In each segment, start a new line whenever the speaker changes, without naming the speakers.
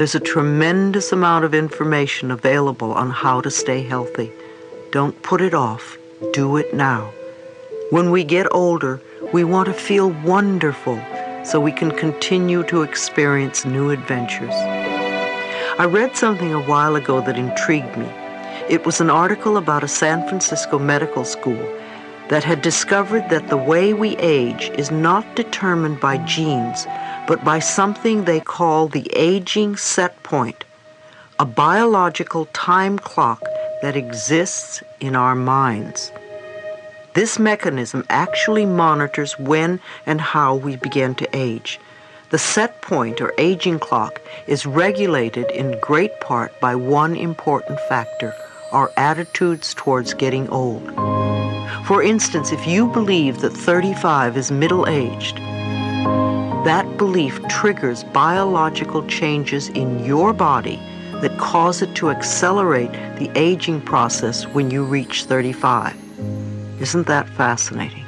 There's a tremendous amount of information available on how to stay healthy. Don't put it off. Do it now. When we get older, we want to feel wonderful so we can continue to experience new adventures. I read something a while ago that intrigued me. It was an article about a San Francisco medical school that had discovered that the way we age is not determined by genes, but by something they call the aging set point, a biological time clock that exists in our minds. This mechanism actually monitors when and how we begin to age. The set point or aging clock is regulated in great part by one important factor, our attitudes towards getting old. For instance, if you believe that 35 is middle-aged, that belief triggers biological changes in your body that cause it to accelerate the aging process when you reach 35. Isn't that fascinating?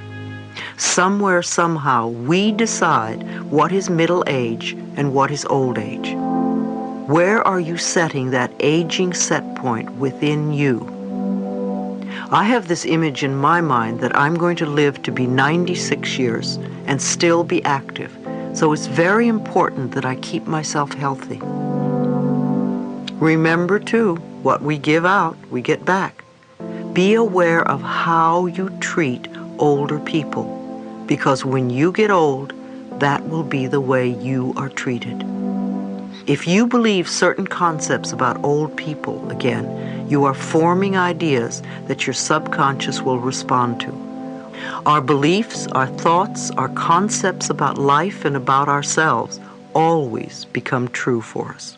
Somewhere, somehow, we decide what is middle age and what is old age. Where are you setting that aging set point within you? I have this image in my mind that I'm going to live to be 96 years and still be active, so it's very important that I keep myself healthy. Remember, too, what we give out, we get back. Be aware of how you treat older people, because when you get old, that will be the way you are treated. If you believe certain concepts about old people, again, you are forming ideas that your subconscious will respond to. Our beliefs, our thoughts, our concepts about life and about ourselves always become true for us.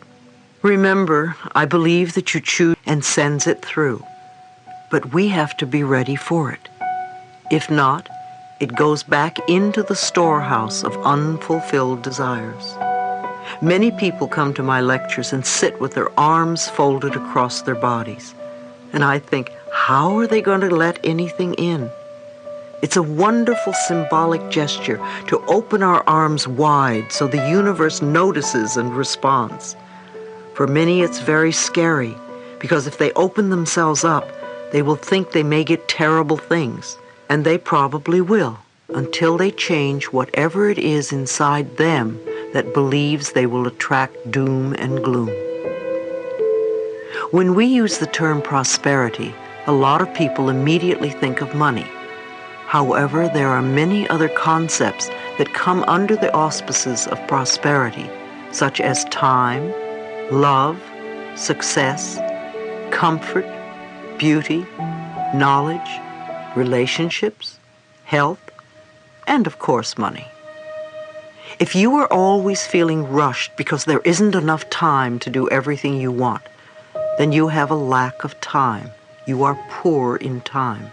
Remember, I believe that you choose and sends it through. But we have to be ready for it. If not, it goes back into the storehouse of unfulfilled desires. Many people come to my lectures and sit with their arms folded across their bodies. And I think, how are they going to let anything in? It's a wonderful symbolic gesture to open our arms wide so the universe notices and responds. For many, it's very scary, because if they open themselves up, they will think they may get terrible things, and they probably will, until they change whatever it is inside them that believes they will attract doom and gloom. When we use the term prosperity, a lot of people immediately think of money. However, there are many other concepts that come under the auspices of prosperity, such as time, love, success, comfort, beauty, knowledge, relationships, health, and of course money. If you are always feeling rushed because there isn't enough time to do everything you want, then you have a lack of time. You are poor in time.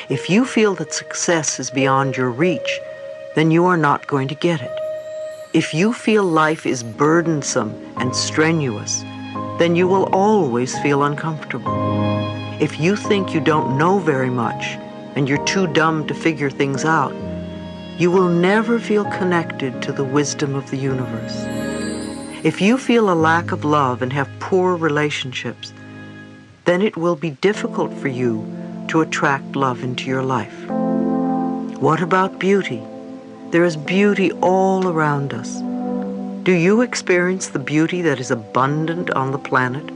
If you feel that success is beyond your reach, then you are not going to get it. If you feel life is burdensome and strenuous, then you will always feel uncomfortable. If you think you don't know very much and you're too dumb to figure things out, you will never feel connected to the wisdom of the universe. If you feel a lack of love and have poor relationships, then it will be difficult for you to attract love into your life. What about beauty? There is beauty all around us. Do you experience the beauty that is abundant on the planet?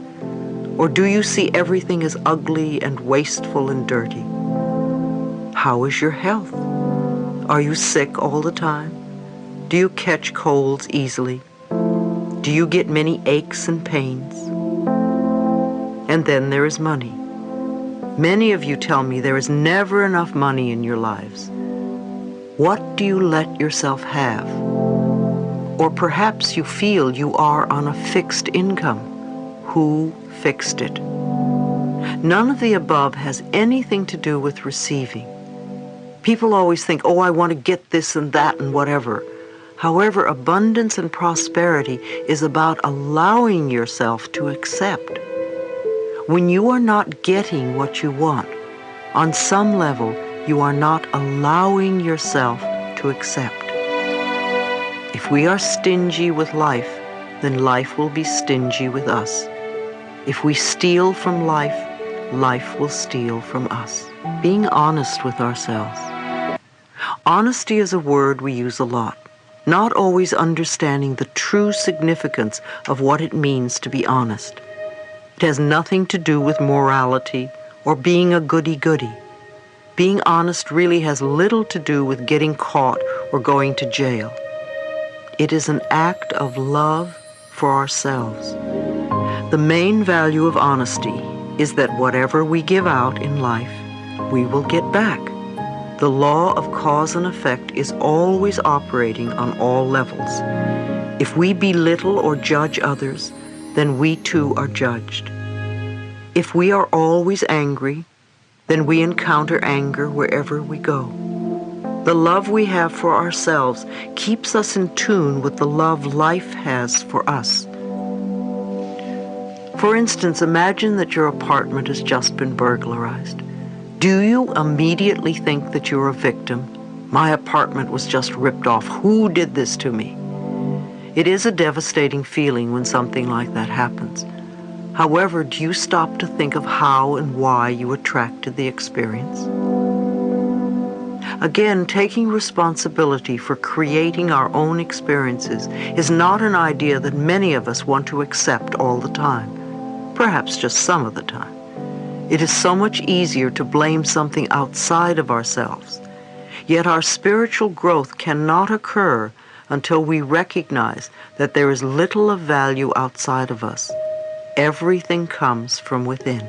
Or do you see everything as ugly and wasteful and dirty? How is your health? Are you sick all the time? Do you catch colds easily? Do you get many aches and pains? And then there is money. Many of you tell me there is never enough money in your lives. What do you let yourself have? Or perhaps you feel you are on a fixed income. Who fixed it? None of the above has anything to do with receiving. People always think, oh, I want to get this and that and whatever. However, abundance and prosperity is about allowing yourself to accept. When you are not getting what you want, on some level, you are not allowing yourself to accept. If we are stingy with life, then life will be stingy with us. If we steal from life, life will steal from us. Being honest with ourselves. Honesty is a word we use a lot, not always understanding the true significance of what it means to be honest. It has nothing to do with morality or being a goody-goody. Being honest really has little to do with getting caught or going to jail. It is an act of love for ourselves. The main value of honesty is that whatever we give out in life, we will get back. The law of cause and effect is always operating on all levels. If we belittle or judge others, then we too are judged. If we are always angry, then we encounter anger wherever we go. The love we have for ourselves keeps us in tune with the love life has for us. For instance, imagine that your apartment has just been burglarized. Do you immediately think that you're a victim? My apartment was just ripped off. Who did this to me? It is a devastating feeling when something like that happens. However, do you stop to think of how and why you attracted the experience? Again, taking responsibility for creating our own experiences is not an idea that many of us want to accept all the time, perhaps just some of the time. It is so much easier to blame something outside of ourselves. Yet our spiritual growth cannot occur until we recognize that there is little of value outside of us. Everything comes from within.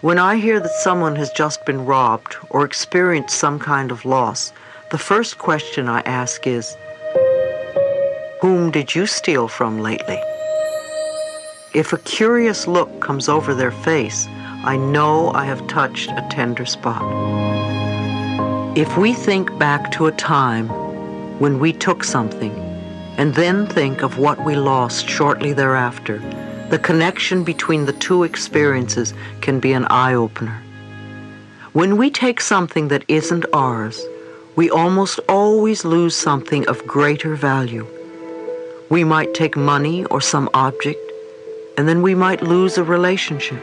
When I hear that someone has just been robbed or experienced some kind of loss, the first question I ask is, whom did you steal from lately? If a curious look comes over their face, I know I have touched a tender spot. If we think back to a time when we took something and then think of what we lost shortly thereafter, the connection between the two experiences can be an eye-opener. When we take something that isn't ours, we almost always lose something of greater value. We might take money or some object, and then we might lose a relationship.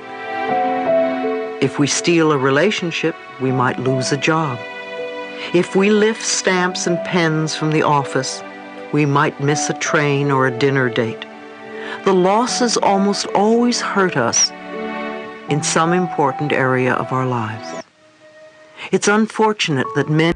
If we steal a relationship, we might lose a job. If we lift stamps and pens from the office, we might miss a train or a dinner date. The losses almost always hurt us in some important area of our lives. It's unfortunate that many